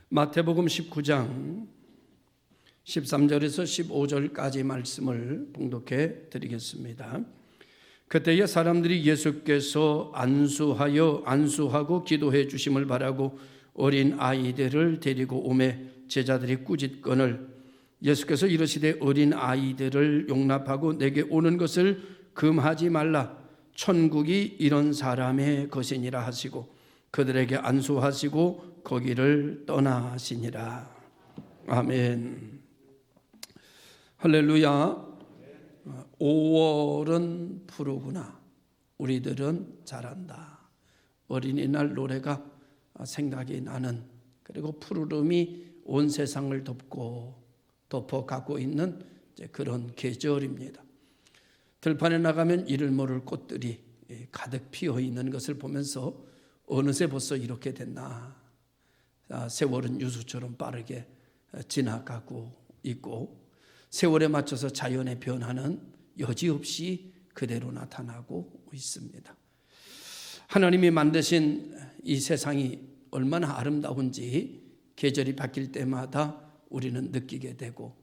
마태복음 19장 13절에서 15절까지 말씀을 봉독해 드리겠습니다. 그때에 사람들이 예수께서 안수하고 기도해 주심을 바라고 어린 아이들을 데리고 오매 제자들이 꾸짖거늘 예수께서 이르시되 어린 아이들을 용납하고 내게 오는 것을 금하지 말라. 천국이 이런 사람의 것이니라 하시고 그들에게 안수하시고 거기를 떠나시니라. 아멘. 할렐루야. 5월은 푸르구나. 우리들은 잘한다. 어린이날 노래가 생각이 나는, 그리고 푸르름이 온 세상을 덮어가고 있는 그런 계절입니다. 들판에 나가면 이를 모를 꽃들이 가득 피어 있는 것을 보면서 어느새 벌써 이렇게 됐나. 세월은 유수처럼 빠르게 지나가고 있고 세월에 맞춰서 자연의 변화는 여지없이 그대로 나타나고 있습니다. 하나님이 만드신 이 세상이 얼마나 아름다운지 계절이 바뀔 때마다 우리는 느끼게 되고,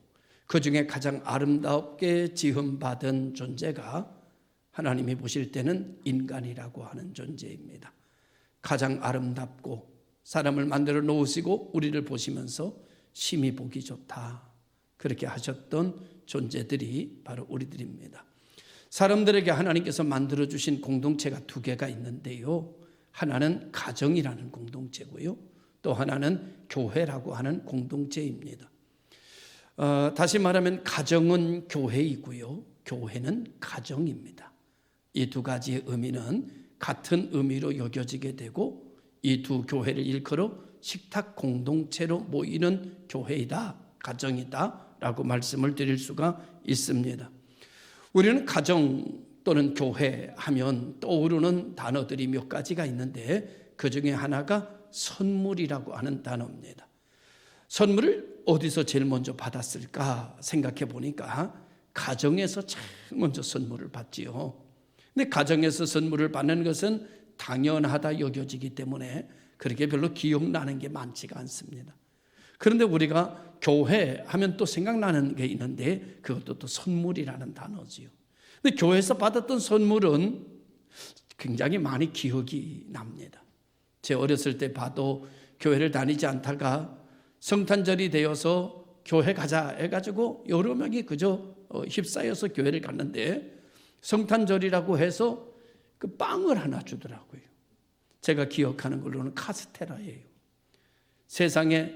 그 중에 가장 아름답게 지음받은 존재가 하나님이 보실 때는 인간이라고 하는 존재입니다. 가장 아름답고 사람을 만들어 놓으시고 우리를 보시면서 심히 보기 좋다, 그렇게 하셨던 존재들이 바로 우리들입니다. 사람들에게 하나님께서 만들어주신 공동체가 두 개가 있는데요, 하나는 가정이라는 공동체고요, 또 하나는 교회라고 하는 공동체입니다. 다시 말하면 가정은 교회이고요, 교회는 가정입니다. 이 두 가지의 의미는 같은 의미로 여겨지게 되고, 이 두 교회를 일컬어 식탁 공동체로 모이는 교회이다, 가정이다 라고 말씀을 드릴 수가 있습니다. 우리는 가정 또는 교회 하면 떠오르는 단어들이 몇 가지가 있는데, 그 중에 하나가 선물이라고 하는 단어입니다. 선물을 어디서 제일 먼저 받았을까 생각해 보니까 가정에서 제일 먼저 선물을 받지요. 근데 가정에서 선물을 받는 것은 당연하다 여겨지기 때문에 그렇게 별로 기억나는 게 많지가 않습니다. 그런데 우리가 교회 하면 또 생각나는 게 있는데, 그것도 또 선물이라는 단어지요. 근데 교회에서 받았던 선물은 굉장히 많이 기억이 납니다. 제 어렸을 때 봐도 교회를 다니지 않다가 성탄절이 되어서 교회 가자 해가지고 여러 명이 그저 휩싸여서 교회를 갔는데, 성탄절이라고 해서 그 빵을 하나 주더라고요. 제가 기억하는 걸로는 카스테라예요. 세상에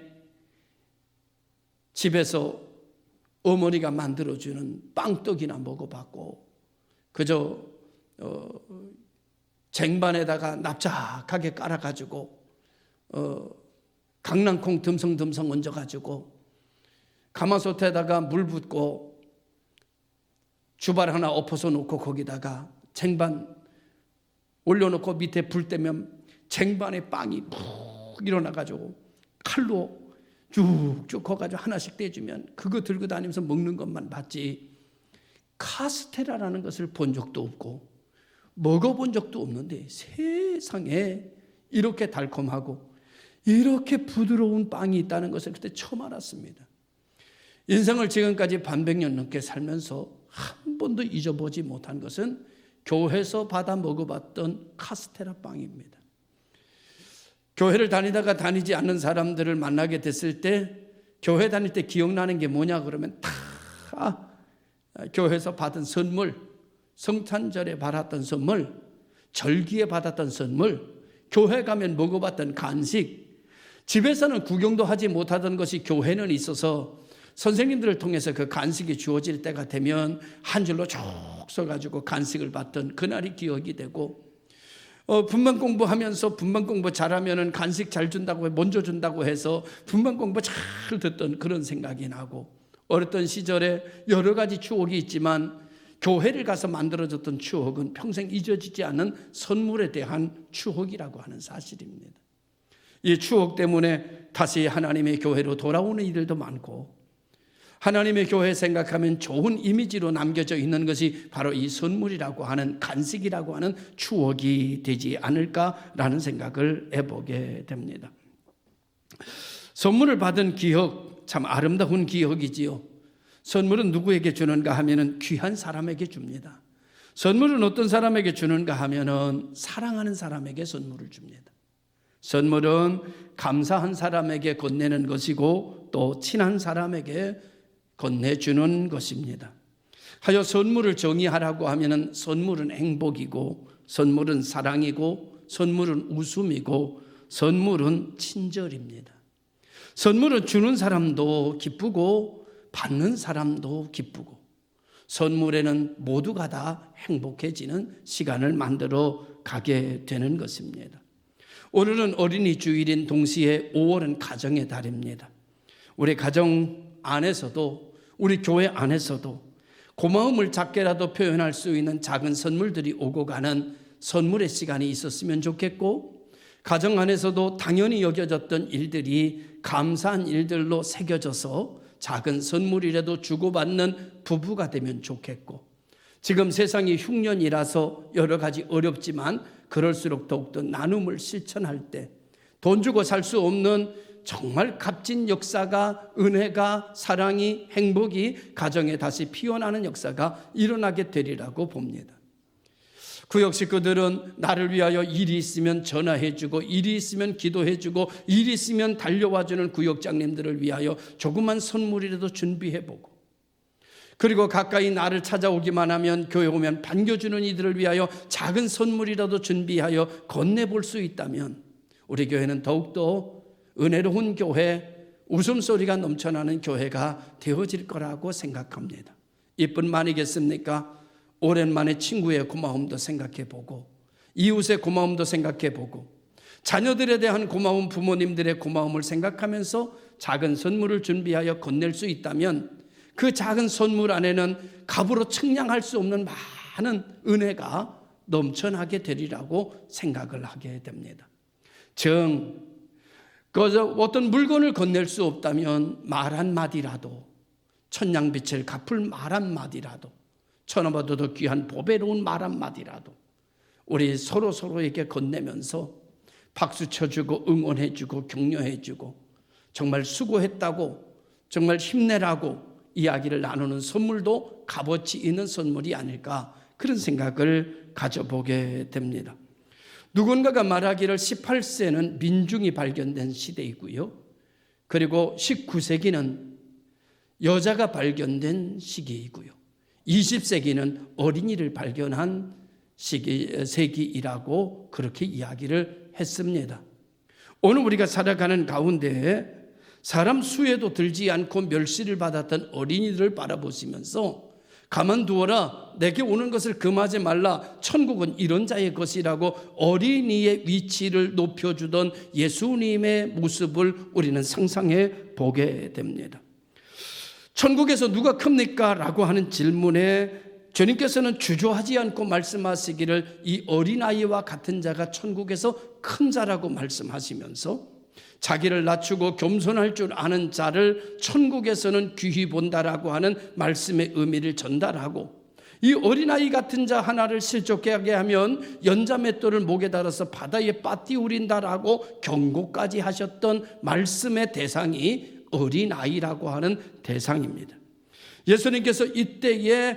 집에서 어머니가 만들어주는 빵떡이나 먹어봤고, 그저 쟁반에다가 납작하게 깔아가지고 강낭콩 듬성듬성 얹어가지고 가마솥에다가 물 붓고 주발 하나 엎어서 놓고 거기다가 쟁반 올려놓고 밑에 불 때면 쟁반에 빵이 푹 일어나가지고 칼로 쭉쭉 커가지고 하나씩 떼주면 그거 들고 다니면서 먹는 것만 봤지, 카스테라라는 것을 본 적도 없고 먹어본 적도 없는데, 세상에 이렇게 달콤하고 이렇게 부드러운 빵이 있다는 것을 그때 처음 알았습니다. 인생을 지금까지 반백년 넘게 살면서 한 번도 잊어보지 못한 것은 교회에서 받아 먹어봤던 카스테라 빵입니다. 교회를 다니다가 다니지 않는 사람들을 만나게 됐을 때 교회 다닐 때 기억나는 게 뭐냐 그러면 다 교회에서 받은 선물, 성탄절에 받았던 선물, 절기에 받았던 선물, 교회 가면 먹어봤던 간식, 집에서는 구경도 하지 못하던 것이 교회는 있어서 선생님들을 통해서 그 간식이 주어질 때가 되면 한 줄로 쭉 서가지고 간식을 받던 그날이 기억이 되고, 분반 공부하면서 분반 공부 잘하면은 간식 잘 준다고 먼저 준다고 해서 분반 공부 잘 듣던 그런 생각이 나고, 어렸던 시절에 여러 가지 추억이 있지만 교회를 가서 만들어졌던 추억은 평생 잊어지지 않는 선물에 대한 추억이라고 하는 사실입니다. 이 추억 때문에 다시 하나님의 교회로 돌아오는 이들도 많고, 하나님의 교회 생각하면 좋은 이미지로 남겨져 있는 것이 바로 이 선물이라고 하는, 간식이라고 하는 추억이 되지 않을까라는 생각을 해보게 됩니다. 선물을 받은 기억, 참 아름다운 기억이지요. 선물은 누구에게 주는가 하면은 귀한 사람에게 줍니다. 선물은 어떤 사람에게 주는가 하면은 사랑하는 사람에게 선물을 줍니다. 선물은 감사한 사람에게 건네는 것이고 또 친한 사람에게 건네주는 것입니다. 하여 선물을 정의하라고 하면은 선물은 행복이고, 선물은 사랑이고, 선물은 웃음이고, 선물은 친절입니다. 선물은 주는 사람도 기쁘고 받는 사람도 기쁘고, 선물에는 모두가 다 행복해지는 시간을 만들어 가게 되는 것입니다. 오늘은 어린이 주일인 동시에 5월은 가정의 달입니다. 우리 가정 안에서도, 우리 교회 안에서도 고마움을 작게라도 표현할 수 있는 작은 선물들이 오고 가는 선물의 시간이 있었으면 좋겠고, 가정 안에서도 당연히 여겨졌던 일들이 감사한 일들로 새겨져서 작은 선물이라도 주고받는 부부가 되면 좋겠고, 지금 세상이 흉년이라서 여러 가지 어렵지만 그럴수록 더욱더 나눔을 실천할 때 돈 주고 살 수 없는 정말 값진 역사가, 은혜가, 사랑이, 행복이 가정에 다시 피어나는 역사가 일어나게 되리라고 봅니다. 구역 식구들은 나를 위하여 일이 있으면 전화해주고, 일이 있으면 기도해주고, 일이 있으면 달려와주는 구역장님들을 위하여 조그만 선물이라도 준비해보고, 그리고 가까이 나를 찾아오기만 하면 교회 오면 반겨주는 이들을 위하여 작은 선물이라도 준비하여 건네볼 수 있다면 우리 교회는 더욱더 은혜로운 교회, 웃음소리가 넘쳐나는 교회가 되어질 거라고 생각합니다. 이뿐만이겠습니까? 오랜만에 친구의 고마움도 생각해보고, 이웃의 고마움도 생각해보고, 자녀들에 대한 고마움, 부모님들의 고마움을 생각하면서 작은 선물을 준비하여 건넬 수 있다면 그 작은 선물 안에는 값으로 측량할 수 없는 많은 은혜가 넘쳐나게 되리라고 생각을 하게 됩니다. 어떤 물건을 건넬 수 없다면 말 한마디라도, 천냥빛을 갚을 말 한마디라도, 천하보다 더 귀한 보배로운 말 한마디라도 우리 서로에게 건네면서 박수 쳐주고 응원해주고 격려해주고 정말 수고했다고, 정말 힘내라고 이야기를 나누는 선물도 값어치 있는 선물이 아닐까, 그런 생각을 가져보게 됩니다. 누군가가 말하기를 18세는 민중이 발견된 시대이고요, 그리고 19세기는 여자가 발견된 시기이고요, 20세기는 어린이를 발견한 세기이라고 그렇게 이야기를 했습니다. 오늘 우리가 살아가는 가운데 사람 수에도 들지 않고 멸시를 받았던 어린이들을 바라보시면서 가만두어라, 내게 오는 것을 금하지 말라, 천국은 이런 자의 것이라고 어린이의 위치를 높여주던 예수님의 모습을 우리는 상상해 보게 됩니다. 천국에서 누가 큽니까? 라고 하는 질문에 주님께서는 주저하지 않고 말씀하시기를 이 어린아이와 같은 자가 천국에서 큰 자라고 말씀하시면서 자기를 낮추고 겸손할 줄 아는 자를 천국에서는 귀히 본다라고 하는 말씀의 의미를 전달하고, 이 어린아이 같은 자 하나를 실족하게 하면 연자맷돌을 목에 달아서 바다에 빠뜨린다라고 경고까지 하셨던 말씀의 대상이 어린아이라고 하는 대상입니다. 예수님께서 이때에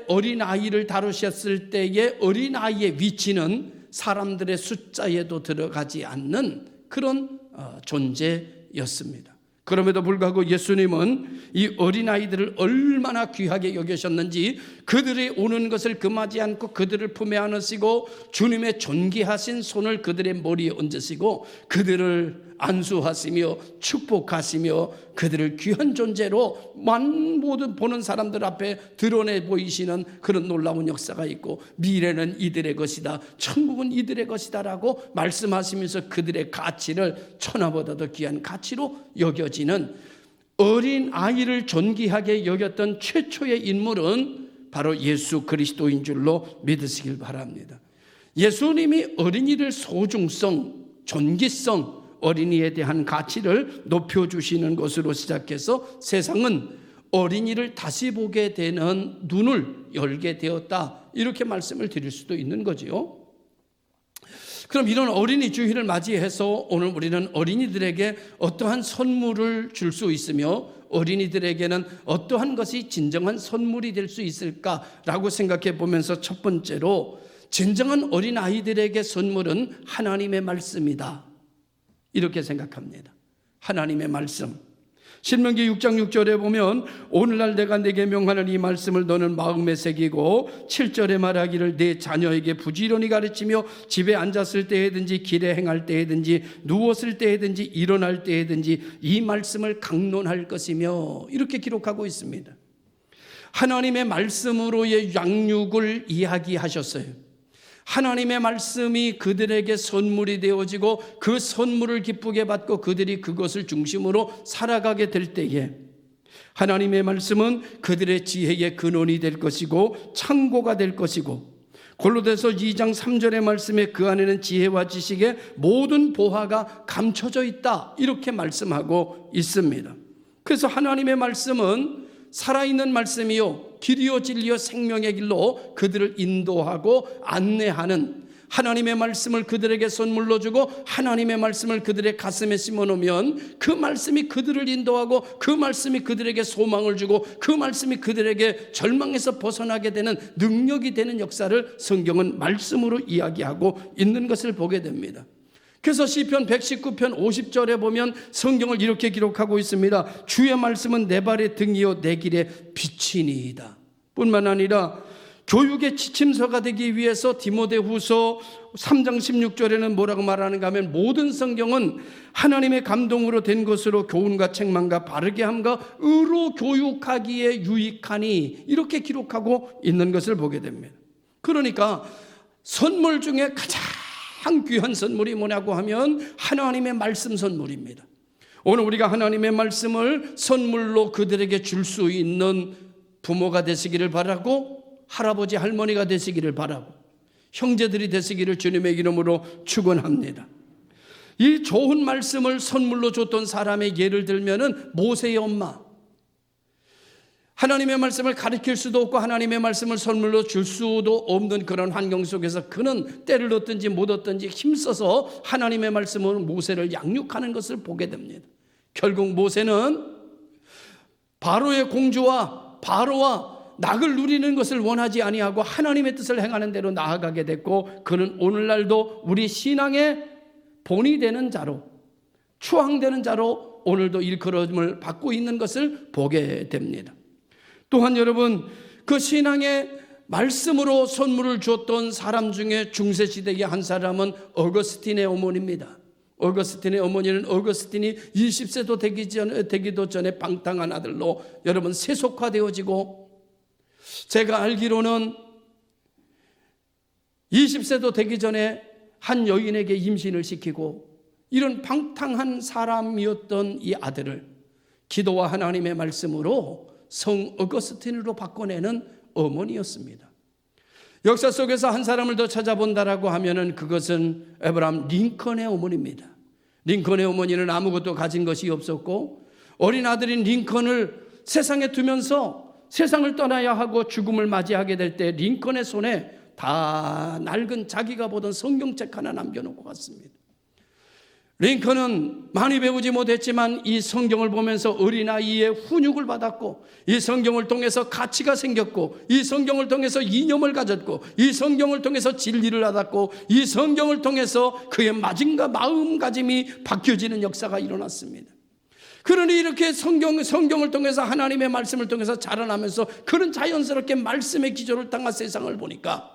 어린아이를 다루셨을 때의 어린아이의 위치는 사람들의 숫자에도 들어가지 않는 그런 존재였습니다. 그럼에도 불구하고 예수님은 이 어린아이들을 얼마나 귀하게 여기셨는지 그들이 오는 것을 금하지 않고 그들을 품에 안으시고 주님의 존귀하신 손을 그들의 머리에 얹으시고 그들을 안수하시며 축복하시며 그들을 귀한 존재로 모든 보는 사람들 앞에 드러내 보이시는 그런 놀라운 역사가 있고, 미래는 이들의 것이다, 천국은 이들의 것이다 라고 말씀하시면서 그들의 가치를 천하보다 더 귀한 가치로 여겨지는 어린 아이를 존귀하게 여겼던 최초의 인물은 바로 예수 그리스도인 줄로 믿으시길 바랍니다. 예수님이 어린이를 소중성, 존귀성, 어린이에 대한 가치를 높여주시는 것으로 시작해서 세상은 어린이를 다시 보게 되는 눈을 열게 되었다, 이렇게 말씀을 드릴 수도 있는 거지요. 그럼 이런 어린이 주일을 맞이해서 오늘 우리는 어린이들에게 어떠한 선물을 줄 수 있으며 어린이들에게는 어떠한 것이 진정한 선물이 될 수 있을까라고 생각해 보면서 첫 번째로 진정한 어린아이들에게 선물은 하나님의 말씀이다, 이렇게 생각합니다. 하나님의 말씀. 신명기 6장 6절에 보면 오늘날 내가 내게 명하는 이 말씀을 너는 마음에 새기고 7절에 말하기를 내 자녀에게 부지런히 가르치며 집에 앉았을 때에든지 길에 행할 때에든지 누웠을 때에든지 일어날 때에든지 이 말씀을 강론할 것이며, 이렇게 기록하고 있습니다. 하나님의 말씀으로의 양육을 이야기하셨어요. 하나님의 말씀이 그들에게 선물이 되어지고 그 선물을 기쁘게 받고 그들이 그것을 중심으로 살아가게 될 때에 하나님의 말씀은 그들의 지혜의 근원이 될 것이고 창고가 될 것이고, 골로새서 2장 3절의 말씀에 그 안에는 지혜와 지식의 모든 보화가 감춰져 있다, 이렇게 말씀하고 있습니다. 그래서 하나님의 말씀은 살아있는 말씀이요 길이요 진리요 생명의 길로 그들을 인도하고 안내하는, 하나님의 말씀을 그들에게 선물로 주고 하나님의 말씀을 그들의 가슴에 심어놓으면 그 말씀이 그들을 인도하고 그 말씀이 그들에게 소망을 주고 그 말씀이 그들에게 절망에서 벗어나게 되는 능력이 되는 역사를 성경은 말씀으로 이야기하고 있는 것을 보게 됩니다. 그래서 시편 119편 50절에 보면 성경을 이렇게 기록하고 있습니다. 주의 말씀은 내 발의 등이요 내 길의 빛이니이다. 뿐만 아니라 교육의 지침서가 되기 위해서 디모데후서 3장 16절에는 뭐라고 말하는가 하면 모든 성경은 하나님의 감동으로 된 것으로 교훈과 책망과 바르게 함과 의로 교육하기에 유익하니, 이렇게 기록하고 있는 것을 보게 됩니다. 그러니까 선물 중에 가장 귀한 선물이 뭐냐고 하면 하나님의 말씀 선물입니다. 오늘 우리가 하나님의 말씀을 선물로 그들에게 줄 수 있는 부모가 되시기를 바라고, 할아버지 할머니가 되시기를 바라고, 형제들이 되시기를 주님의 이름으로 축원합니다. 이 좋은 말씀을 선물로 줬던 사람의 예를 들면은 모세의 엄마, 하나님의 말씀을 가르칠 수도 없고 하나님의 말씀을 선물로 줄 수도 없는 그런 환경 속에서 그는 때를 얻든지 못 얻든지 힘써서 하나님의 말씀으로 모세를 양육하는 것을 보게 됩니다. 결국 모세는 바로의 공주와 바로와 낙을 누리는 것을 원하지 아니하고 하나님의 뜻을 행하는 대로 나아가게 됐고, 그는 오늘날도 우리 신앙의 본이 되는 자로, 추앙되는 자로 오늘도 일컬음을 받고 있는 것을 보게 됩니다. 또한 여러분, 그 신앙의 말씀으로 선물을 줬던 사람 중에 중세시대의 한 사람은 어거스틴의 어머니입니다. 어거스틴의 어머니는 어거스틴이 20세도 되기도 전에 방탕한 아들로 여러분 세속화되어지고, 제가 알기로는 20세도 되기 전에 한 여인에게 임신을 시키고, 이런 방탕한 사람이었던 이 아들을 기도와 하나님의 말씀으로 성 어거스틴으로 바꿔내는 어머니였습니다. 역사 속에서 한 사람을 더 찾아본다라고 하면은 그것은 에브라함 링컨의 어머니입니다. 링컨의 어머니는 아무것도 가진 것이 없었고, 어린 아들인 링컨을 세상에 두면서 세상을 떠나야 하고 죽음을 맞이하게 될 때 링컨의 손에 다 낡은 자기가 보던 성경책 하나 남겨놓고 갔습니다. 링컨은 많이 배우지 못했지만 이 성경을 보면서 어린아이의 훈육을 받았고, 이 성경을 통해서 가치가 생겼고, 이 성경을 통해서 이념을 가졌고, 이 성경을 통해서 진리를 알았고, 이 성경을 통해서 그의 마음가짐이 바뀌어지는 역사가 일어났습니다. 그러니 이렇게 성경을 통해서 하나님의 말씀을 통해서 자라나면서 그는 자연스럽게 말씀의 기조를 따라 세상을 보니까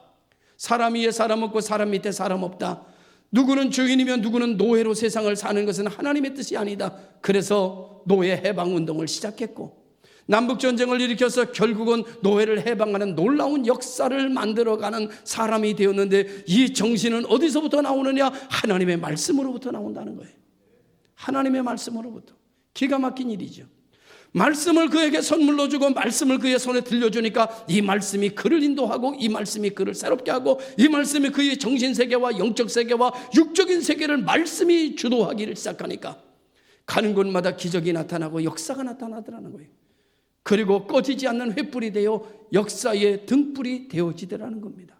사람 위에 사람 없고 사람 밑에 사람 없다, 누구는 주인이면 누구는 노예로 세상을 사는 것은 하나님의 뜻이 아니다. 그래서 노예 해방운동을 시작했고, 남북전쟁을 일으켜서 결국은 노예를 해방하는 놀라운 역사를 만들어가는 사람이 되었는데, 이 정신은 어디서부터 나오느냐? 하나님의 말씀으로부터 나온다는 거예요. 하나님의 말씀으로부터. 기가 막힌 일이죠. 말씀을 그에게 선물로 주고 말씀을 그의 손에 들려주니까 이 말씀이 그를 인도하고, 이 말씀이 그를 새롭게 하고, 이 말씀이 그의 정신세계와 영적 세계와 육적인 세계를 말씀이 주도하기를 시작하니까 가는 곳마다 기적이 나타나고 역사가 나타나더라는 거예요. 그리고 꺼지지 않는 횃불이 되어 역사의 등불이 되어지더라는 겁니다.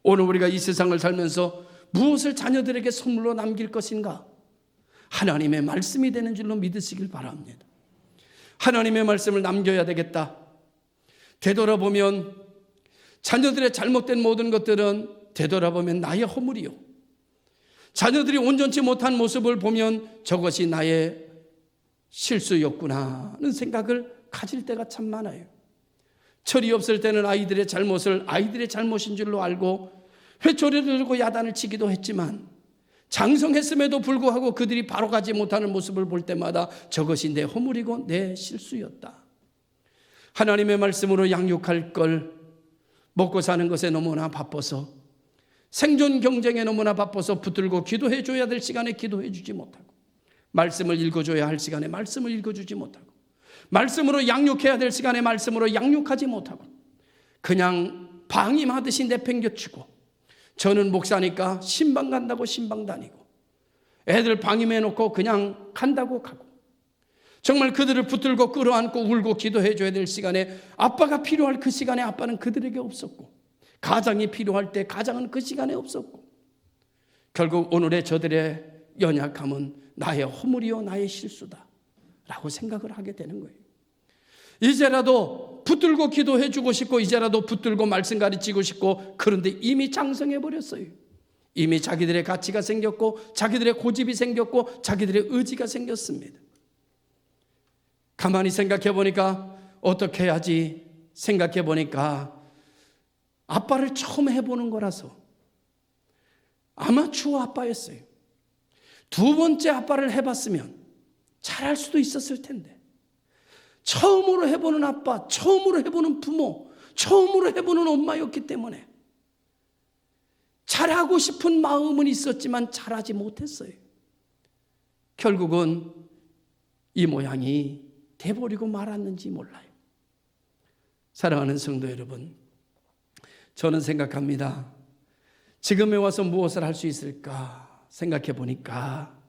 오늘 우리가 이 세상을 살면서 무엇을 자녀들에게 선물로 남길 것인가? 하나님의 말씀이 되는 줄로 믿으시길 바랍니다. 하나님의 말씀을 남겨야 되겠다. 되돌아보면 자녀들의 잘못된 모든 것들은 되돌아보면 나의 허물이요, 자녀들이 온전치 못한 모습을 보면 저것이 나의 실수였구나 하는 생각을 가질 때가 참 많아요. 철이 없을 때는 아이들의 잘못을 아이들의 잘못인 줄로 알고 회초리를 들고 야단을 치기도 했지만, 장성했음에도 불구하고 그들이 바로 가지 못하는 모습을 볼 때마다 저것이 내 허물이고 내 실수였다. 하나님의 말씀으로 양육할 걸 먹고 사는 것에 너무나 바빠서, 생존 경쟁에 너무나 바빠서 붙들고 기도해 줘야 될 시간에 기도해 주지 못하고, 말씀을 읽어줘야 할 시간에 말씀을 읽어주지 못하고, 말씀으로 양육해야 될 시간에 말씀으로 양육하지 못하고, 그냥 방임하듯이 내팽겨치고, 저는 목사니까 신방 간다고 신방 다니고, 애들 방임해놓고 그냥 간다고 가고, 정말 그들을 붙들고 끌어안고 울고 기도해 줘야 될 시간에, 아빠가 필요할 그 시간에 아빠는 그들에게 없었고, 가장이 필요할 때 가장은 그 시간에 없었고, 결국 오늘의 저들의 연약함은 나의 허물이요 나의 실수다 라고 생각을 하게 되는 거예요. 이제라도 붙들고 기도해 주고 싶고, 이제라도 붙들고 말씀 가르치고 싶고, 그런데 이미 장성해 버렸어요. 이미 자기들의 가치가 생겼고, 자기들의 고집이 생겼고, 자기들의 의지가 생겼습니다. 가만히 생각해 보니까 어떻게 해야지 생각해 보니까 아빠를 처음 해보는 거라서 아마추어 아빠였어요. 두 번째 아빠를 해봤으면 잘할 수도 있었을 텐데, 처음으로 해보는 아빠, 처음으로 해보는 부모, 처음으로 해보는 엄마였기 때문에 잘하고 싶은 마음은 있었지만 잘하지 못했어요. 결국은 이 모양이 돼버리고 말았는지 몰라요. 사랑하는 성도 여러분, 저는 생각합니다. 지금에 와서 무엇을 할 수 있을까 생각해 보니까,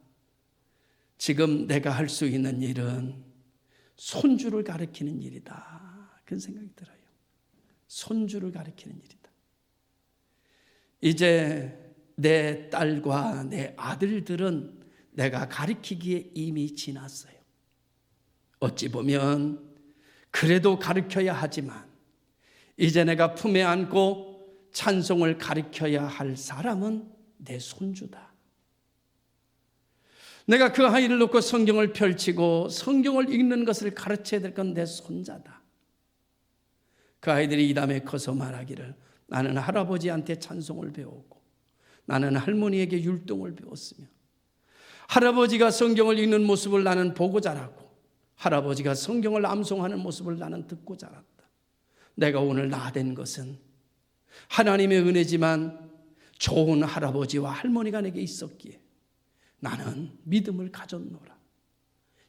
지금 내가 할 수 있는 일은 손주를 가르치는 일이다, 그런 생각이 들어요. 손주를 가르치는 일이다. 이제 내 딸과 내 아들들은 내가 가르치기에 이미 지났어요. 어찌 보면 그래도 가르쳐야 하지만, 이제 내가 품에 안고 찬송을 가르쳐야 할 사람은 내 손주다. 내가 그 아이를 놓고 성경을 펼치고 성경을 읽는 것을 가르쳐야 될 건 내 손자다. 그 아이들이 이 다음에 커서 말하기를, 나는 할아버지한테 찬송을 배우고 나는 할머니에게 율동을 배웠으며, 할아버지가 성경을 읽는 모습을 나는 보고 자라고, 할아버지가 성경을 암송하는 모습을 나는 듣고 자랐다. 내가 오늘 나 된 것은 하나님의 은혜지만 좋은 할아버지와 할머니가 내게 있었기에 나는 믿음을 가졌노라.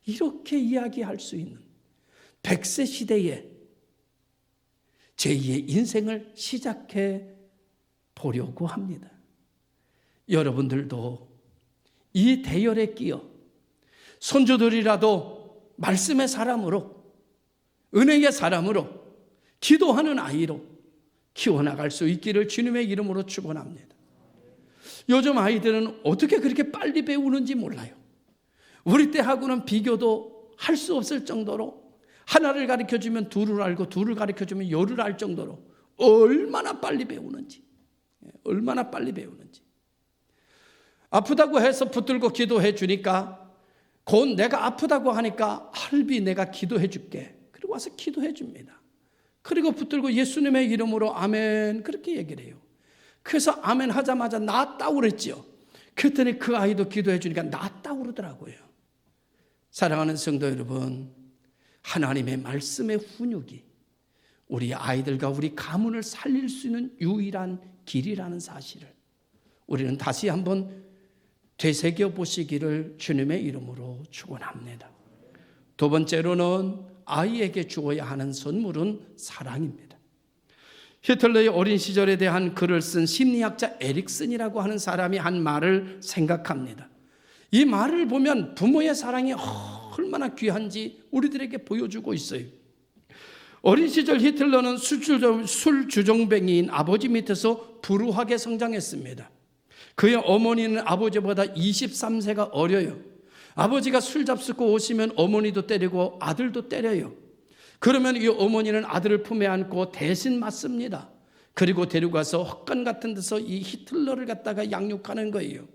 이렇게 이야기할 수 있는 100세 시대에 제2의 인생을 시작해 보려고 합니다. 여러분들도 이 대열에 끼어 손주들이라도 말씀의 사람으로, 은혜의 사람으로, 기도하는 아이로 키워나갈 수 있기를 주님의 이름으로 축원합니다. 요즘 아이들은 어떻게 그렇게 빨리 배우는지 몰라요. 우리 때하고는 비교도 할 수 없을 정도로, 하나를 가르쳐주면 둘을 알고, 둘을 가르쳐주면 열을 알 정도로 얼마나 빨리 배우는지, 얼마나 빨리 배우는지. 아프다고 해서 붙들고 기도해 주니까, 곧 내가 아프다고 하니까, 할비 내가 기도해 줄게, 그리고 와서 기도해 줍니다. 그리고 붙들고 예수님의 이름으로 아멘, 그렇게 얘기를 해요. 그래서 아멘 하자마자 낫다고 그랬죠. 그랬더니 그 아이도 기도해 주니까 낫다고 그러더라고요. 사랑하는 성도 여러분, 하나님의 말씀의 훈육이 우리 아이들과 우리 가문을 살릴 수 있는 유일한 길이라는 사실을 우리는 다시 한번 되새겨 보시기를 주님의 이름으로 축원합니다. 두 번째로는 아이에게 주어야 하는 선물은 사랑입니다. 히틀러의 어린 시절에 대한 글을 쓴 심리학자 에릭슨이라고 하는 사람이 한 말을 생각합니다. 이 말을 보면 부모의 사랑이 얼마나 귀한지 우리들에게 보여주고 있어요. 어린 시절 히틀러는 술주정뱅이인 아버지 밑에서 불우하게 성장했습니다. 그의 어머니는 아버지보다 23세가 어려요. 아버지가 술 잡수고 오시면 어머니도 때리고 아들도 때려요. 그러면 이 어머니는 아들을 품에 안고 대신 맞습니다. 그리고 데려가서 헛간 같은 데서 이 히틀러를 갖다가 양육하는 거예요.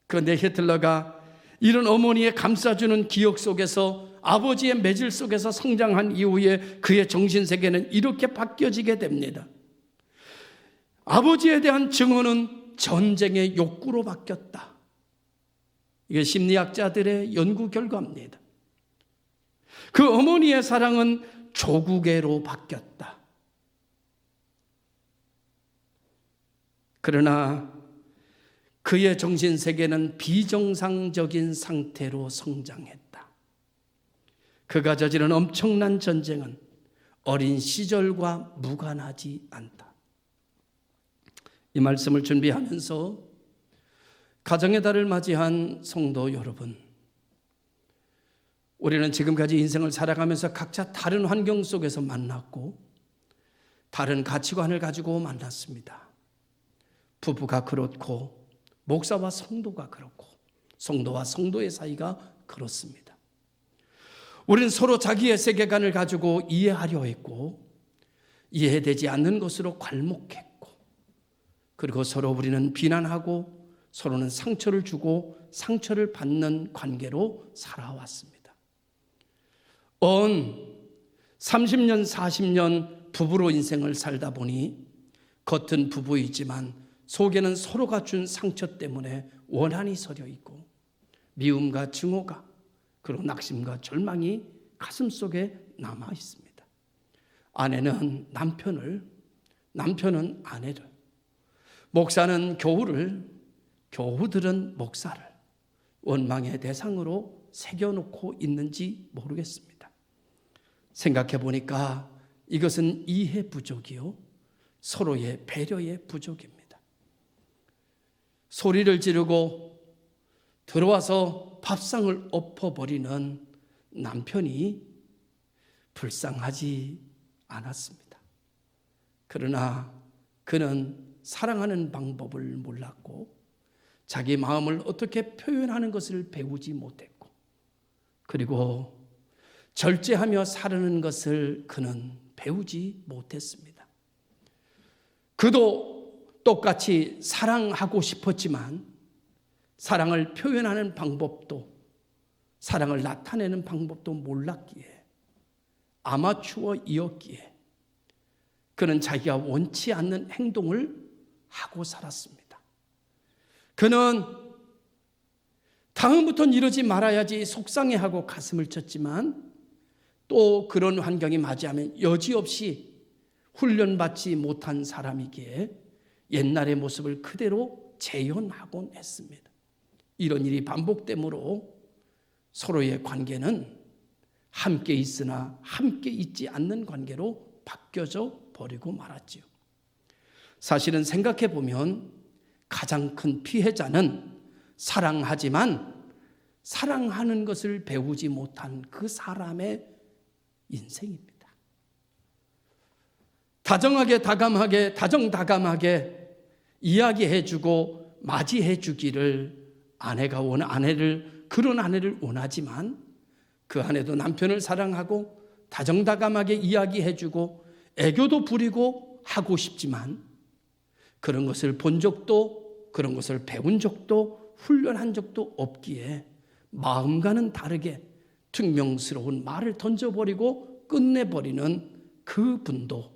그런데 히틀러가 이런 어머니의 감싸주는 기억 속에서, 아버지의 매질 속에서 성장한 이후에 그의 정신세계는 이렇게 바뀌어지게 됩니다. 아버지에 대한 증오는 전쟁의 욕구로 바뀌었다. 이게 심리학자들의 연구 결과입니다. 그 어머니의 사랑은 조국애로 바뀌었다. 그러나 그의 정신세계는 비정상적인 상태로 성장했다. 그가 저지른 엄청난 전쟁은 어린 시절과 무관하지 않다. 이 말씀을 준비하면서 가정의 달을 맞이한 성도 여러분, 우리는 지금까지 인생을 살아가면서 각자 다른 환경 속에서 만났고 다른 가치관을 가지고 만났습니다. 부부가 그렇고 목사와 성도가 그렇고 성도와 성도의 사이가 그렇습니다. 우리는 서로 자기의 세계관을 가지고 이해하려 했고 이해되지 않는 것으로 괄목했고, 그리고 서로 우리는 비난하고 서로는 상처를 주고 상처를 받는 관계로 살아왔습니다. 30년 40년 부부로 인생을 살다 보니 겉은 부부이지만 속에는 서로가 준 상처 때문에 원한이 서려 있고 미움과 증오가, 그리고 낙심과 절망이 가슴속에 남아 있습니다. 아내는 남편을, 남편은 아내를, 목사는 교우를, 교우들은 목사를 원망의 대상으로 새겨놓고 있는지 모르겠습니다. 생각해 보니까 이것은 이해 부족이요, 서로의 배려의 부족입니다. 소리를 지르고 들어와서 밥상을 엎어버리는 남편이 불쌍하지 않았습니다. 그러나 그는 사랑하는 방법을 몰랐고 자기 마음을 어떻게 표현하는 것을 배우지 못했고, 그리고 절제하며 사는 것을 그는 배우지 못했습니다. 그도 똑같이 사랑하고 싶었지만 사랑을 표현하는 방법도, 사랑을 나타내는 방법도 몰랐기에, 아마추어이었기에 그는 자기가 원치 않는 행동을 하고 살았습니다. 그는 다음부터는 이러지 말아야지 속상해하고 가슴을 쳤지만 또 그런 환경이 맞이하면 여지없이 훈련받지 못한 사람이기에 옛날의 모습을 그대로 재현하곤 했습니다. 이런 일이 반복되므로 서로의 관계는 함께 있으나 함께 있지 않는 관계로 바뀌어져 버리고 말았지요. 사실은 생각해 보면 가장 큰 피해자는 사랑하지만 사랑하는 것을 배우지 못한 그 사람의 인생입니다. 다정하게 다감하게 다정다감하게 이야기해주고 맞이해주기를 그런 아내를 원하지만 그 아내도 남편을 사랑하고 다정다감하게 이야기해주고 애교도 부리고 하고 싶지만 그런 것을 본 적도, 그런 것을 배운 적도, 훈련한 적도 없기에 마음과는 다르게 퉁명스러운 말을 던져버리고 끝내버리는 그 분도,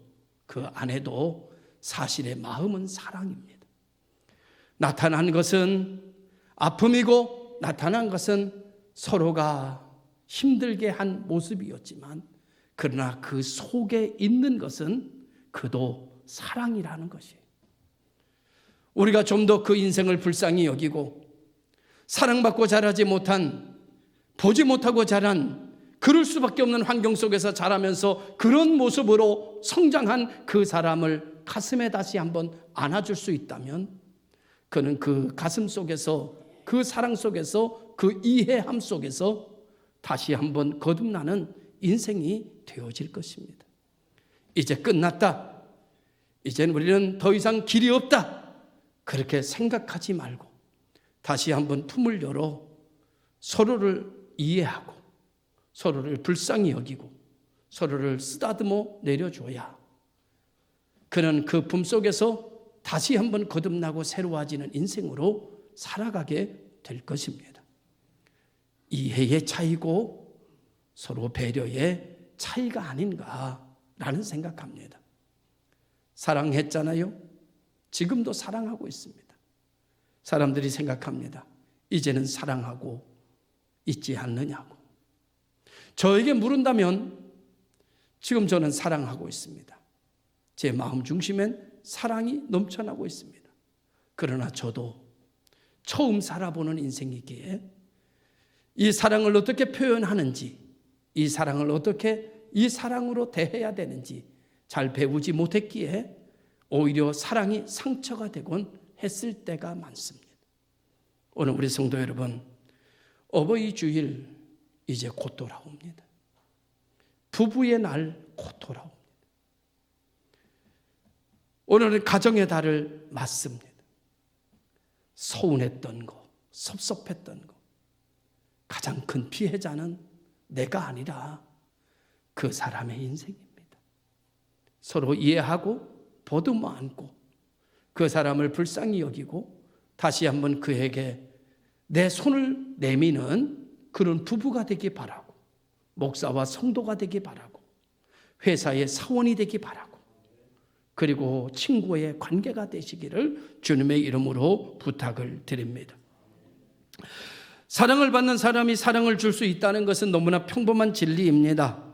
그 아내도 사실의 마음은 사랑입니다. 나타난 것은 아픔이고 나타난 것은 서로가 힘들게 한 모습이었지만, 그러나 그 속에 있는 것은 그도 사랑이라는 것이에요. 우리가 좀 더 그 인생을 불쌍히 여기고 사랑받고 자라지 못한, 보지 못하고 자란, 그럴 수밖에 없는 환경 속에서 자라면서 그런 모습으로 성장한 그 사람을 가슴에 다시 한번 안아줄 수 있다면 그는 그 가슴 속에서, 그 사랑 속에서, 그 이해함 속에서 다시 한번 거듭나는 인생이 되어질 것입니다. 이제 끝났다. 이제는 우리는 더 이상 길이 없다. 그렇게 생각하지 말고 다시 한번 품을 열어 서로를 이해하고 서로를 불쌍히 여기고 서로를 쓰다듬어 내려줘야 그는 그 품 속에서 다시 한번 거듭나고 새로워지는 인생으로 살아가게 될 것입니다. 이해의 차이고 서로 배려의 차이가 아닌가라는 생각합니다. 사랑했잖아요. 지금도 사랑하고 있습니다. 사람들이 생각합니다. 이제는 사랑하고 있지 않느냐고. 저에게 물은다면 지금 저는 사랑하고 있습니다. 제 마음 중심엔 사랑이 넘쳐나고 있습니다. 그러나 저도 처음 살아보는 인생이기에 이 사랑을 어떻게 표현하는지, 이 사랑을 어떻게 이 사랑으로 대해야 되는지 잘 배우지 못했기에 오히려 사랑이 상처가 되곤 했을 때가 많습니다. 오늘 우리 성도 여러분, 어버이 주일 이제 곧 돌아옵니다. 부부의 날 곧 돌아옵니다. 오늘은 가정의 달을 맞습니다. 서운했던 거, 섭섭했던 거, 가장 큰 피해자는 내가 아니라 그 사람의 인생입니다. 서로 이해하고 보듬어 안고 그 사람을 불쌍히 여기고 다시 한번 그에게 내 손을 내미는 그런 부부가 되기 바라고, 목사와 성도가 되기 바라고, 회사의 사원이 되기 바라고, 그리고 친구의 관계가 되시기를 주님의 이름으로 부탁을 드립니다. 사랑을 받는 사람이 사랑을 줄 수 있다는 것은 너무나 평범한 진리입니다.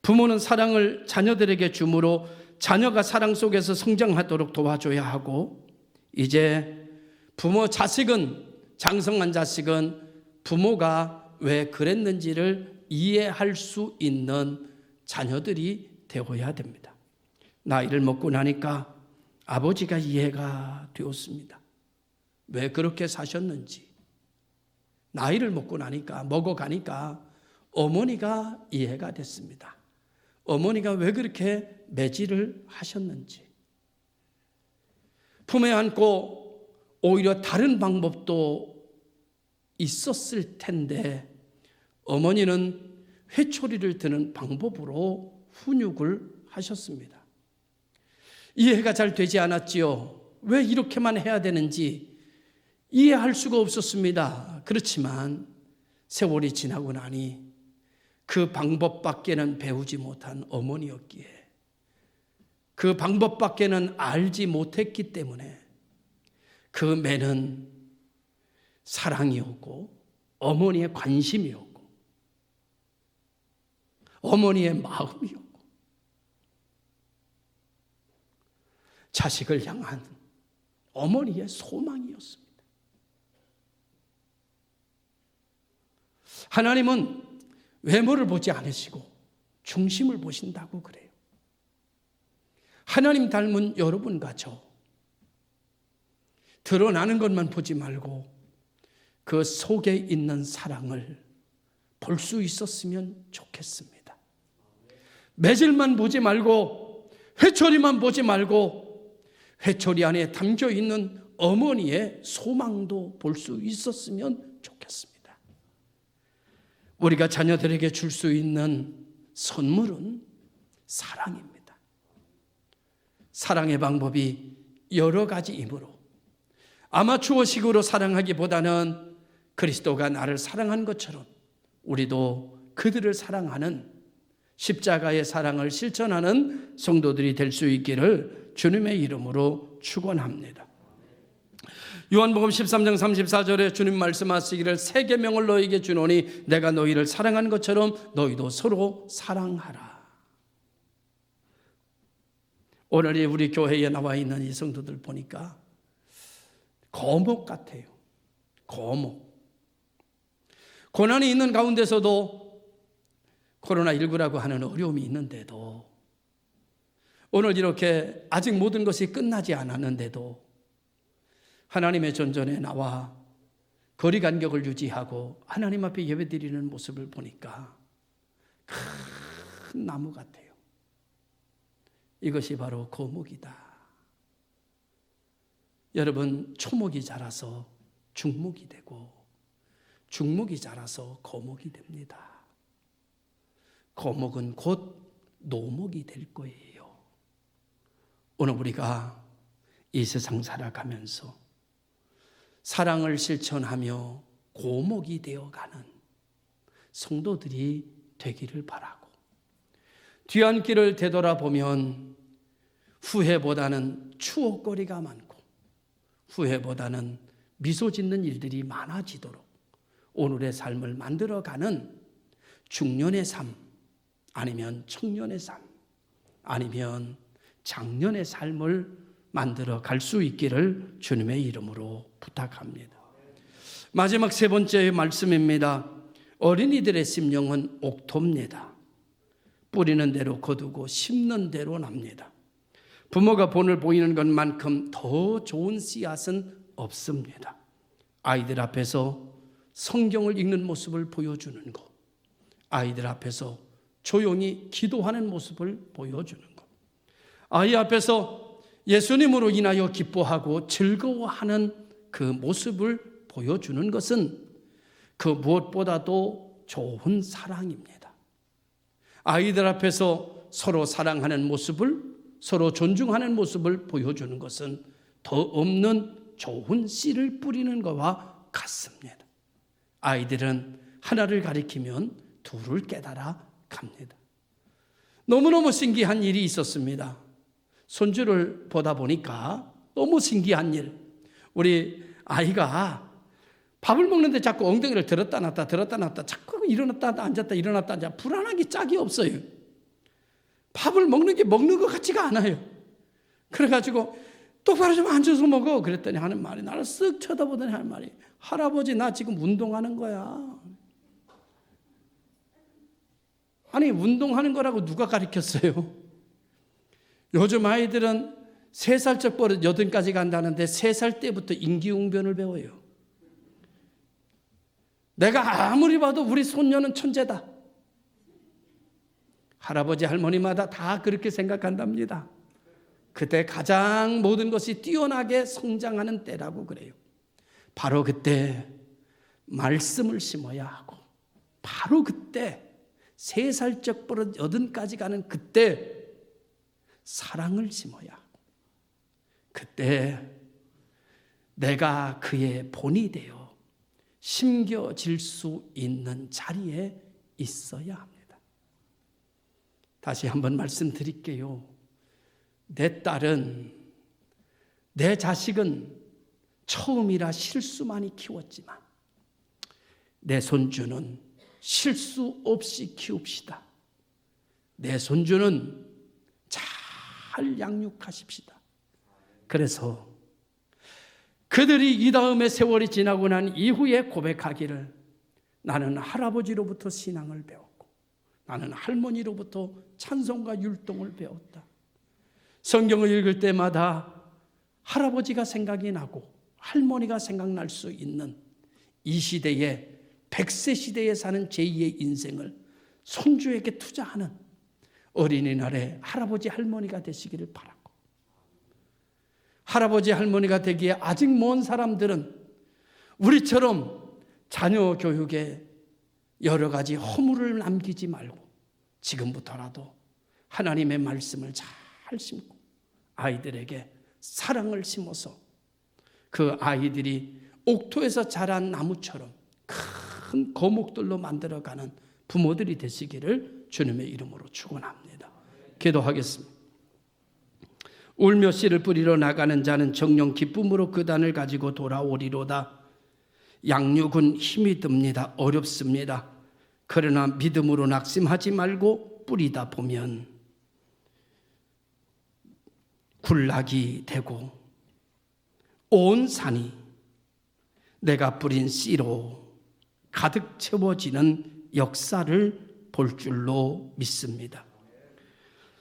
부모는 사랑을 자녀들에게 주므로 자녀가 사랑 속에서 성장하도록 도와줘야 하고, 이제 부모 자식은, 장성한 자식은 부모가 왜 그랬는지를 이해할 수 있는 자녀들이 되어야 됩니다. 나이를 먹고 나니까 아버지가 이해가 되었습니다. 왜 그렇게 사셨는지. 나이를 먹고 나니까, 먹어가니까 어머니가 이해가 됐습니다. 어머니가 왜 그렇게 매질을 하셨는지. 품에 안고 오히려 다른 방법도 있었을 텐데 어머니는 회초리를 드는 방법으로 훈육을 하셨습니다. 이해가 잘 되지 않았지요. 왜 이렇게만 해야 되는지 이해할 수가 없었습니다. 그렇지만 세월이 지나고 나니 그 방법밖에는 배우지 못한 어머니였기에, 그 방법밖에는 알지 못했기 때문에 그 매는 사랑이었고 어머니의 관심이었고 어머니의 마음이었고 자식을 향한 어머니의 소망이었습니다. 하나님은 외모를 보지 않으시고 중심을 보신다고 그래요. 하나님 닮은 여러분과 저, 드러나는 것만 보지 말고 그 속에 있는 사랑을 볼 수 있었으면 좋겠습니다. 매질만 보지 말고, 회초리만 보지 말고 회초리 안에 담겨 있는 어머니의 소망도 볼 수 있었으면 좋겠습니다. 우리가 자녀들에게 줄 수 있는 선물은 사랑입니다. 사랑의 방법이 여러 가지이므로 아마추어식으로 사랑하기보다는 그리스도가 나를 사랑한 것처럼 우리도 그들을 사랑하는 십자가의 사랑을 실천하는 성도들이 될 수 있기를 주님의 이름으로 축원합니다. 요한복음 13장 34절에 주님 말씀하시기를 새 계명을 너희에게 주노니 내가 너희를 사랑한 것처럼 너희도 서로 사랑하라. 오늘 우리 교회에 나와 있는 이 성도들 보니까 거목 같아요. 거목. 고난이 있는 가운데서도 코로나19라고 하는 어려움이 있는데도, 오늘 이렇게 아직 모든 것이 끝나지 않았는데도 하나님의 전전에 나와 거리 간격을 유지하고 하나님 앞에 예배드리는 모습을 보니까 큰 나무 같아요. 이것이 바로 거목이다. 여러분, 초목이 자라서 중목이 되고 중목이 자라서 거목이 됩니다. 거목은 곧 노목이 될 거예요. 오늘 우리가 이 세상 살아가면서 사랑을 실천하며 고목이 되어가는 성도들이 되기를 바라고, 뒤안길을 되돌아보면 후회보다는 추억거리가 많고 후회보다는 미소 짓는 일들이 많아지도록 오늘의 삶을 만들어가는 중년의 삶, 아니면 청년의 삶, 아니면 장년의 삶을 만들어 갈 수 있기를 주님의 이름으로 부탁합니다. 마지막 세 번째 말씀입니다. 어린이들의 심령은 옥토입니다. 뿌리는 대로 거두고 심는 대로 납니다. 부모가 본을 보이는 것만큼 더 좋은 씨앗은 없습니다. 아이들 앞에서 성경을 읽는 모습을 보여주는 것, 아이들 앞에서 조용히 기도하는 모습을 보여주는 것, 아이 앞에서 예수님으로 인하여 기뻐하고 즐거워하는 그 모습을 보여주는 것은 그 무엇보다도 좋은 사랑입니다. 아이들 앞에서 서로 사랑하는 모습을, 서로 존중하는 모습을 보여주는 것은 더 없는 좋은 씨를 뿌리는 것과 같습니다. 아이들은 하나를 가리키면 둘을 깨달아 갑니다. 너무너무 신기한 일이 있었습니다. 손주를 보다 보니까 너무 신기한 일. 우리 아이가 밥을 먹는데 자꾸 엉덩이를 들었다 놨다 들었다 놨다 자꾸 일어났다 앉았다 일어났다 앉았다, 불안하기 짝이 없어요. 밥을 먹는 게 먹는 것 같지가 않아요. 그래가지고 똑바로 좀 앉아서 먹어 그랬더니 하는 말이, 나를 쓱 쳐다보더니 하는 말이, 할아버지 나 지금 운동하는 거야. 아니, 운동하는 거라고 누가 가르쳤어요? 요즘 아이들은 3살적 버릇 8가지 간다는데 3살 때부터 인기응변을 배워요. 내가 아무리 봐도 우리 손녀는 천재다. 할아버지 할머니마다 다 그렇게 생각한답니다. 그때 가장 모든 것이 뛰어나게 성장하는 때라고 그래요. 바로 그때 말씀을 심어야 하고, 바로 그때 3살적 버릇 80까지 가는 그때 사랑을 심어야 하고, 그때 내가 그의 본이 되어 심겨질 수 있는 자리에 있어야 합니다. 다시 한번 말씀드릴게요. 내 딸은, 내 자식은 처음이라 실수 많이 키웠지만 내 손주는 실수 없이 키웁시다. 내 손주는 잘 양육하십시다. 그래서 그들이 이 다음에 세월이 지나고 난 이후에 고백하기를, 나는 할아버지로부터 신앙을 배웠고 나는 할머니로부터 찬송과 율동을 배웠다. 성경을 읽을 때마다 할아버지가 생각이 나고 할머니가 생각날 수 있는 이 시대에, 100세 시대에 사는 제2의 인생을 손주에게 투자하는 어린이날에 할아버지 할머니가 되시기를 바라고, 할아버지 할머니가 되기에 아직 먼 사람들은 우리처럼 자녀 교육에 여러 가지 허물을 남기지 말고 지금부터라도 하나님의 말씀을 잘 심고 아이들에게 사랑을 심어서 그 아이들이 옥토에서 자란 나무처럼 큰 거목들로 만들어가는 부모들이 되시기를 주님의 이름으로 축원합니다. 기도하겠습니다. 울며 씨를 뿌리러 나가는 자는 정녕 기쁨으로 그 단을 가지고 돌아오리로다. 양육은 힘이 듭니다. 어렵습니다. 그러나 믿음으로 낙심하지 말고 뿌리다 보면 군락이 되고 온 산이 내가 뿌린 씨로 가득 채워지는 역사를 볼 줄로 믿습니다.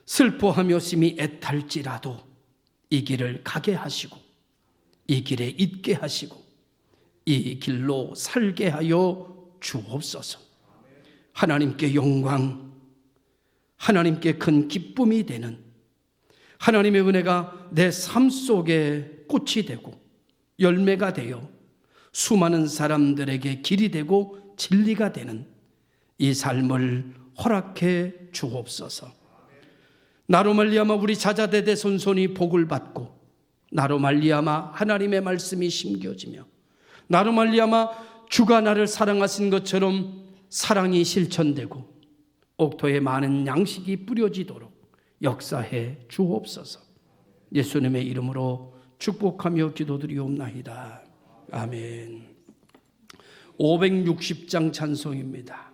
슬퍼하며 심히 애탈지라도 이 길을 가게 하시고 이 길에 있게 하시고 이 길로 살게 하여 주옵소서. 하나님께 영광, 하나님께 큰 기쁨이 되는 하나님의 은혜가 내 삶 속에 꽃이 되고 열매가 되어 수많은 사람들에게 길이 되고 진리가 되는 이 삶을 허락해 주옵소서. 나로 말미암아 우리 자자대대 손손이 복을 받고, 나로 말미암아 하나님의 말씀이 심겨지며, 나로 말미암아 주가 나를 사랑하신 것처럼 사랑이 실천되고 옥토에 많은 양식이 뿌려지도록 역사해 주옵소서. 예수님의 이름으로 축복하며 기도드리옵나이다. 아멘. 560장 찬송입니다.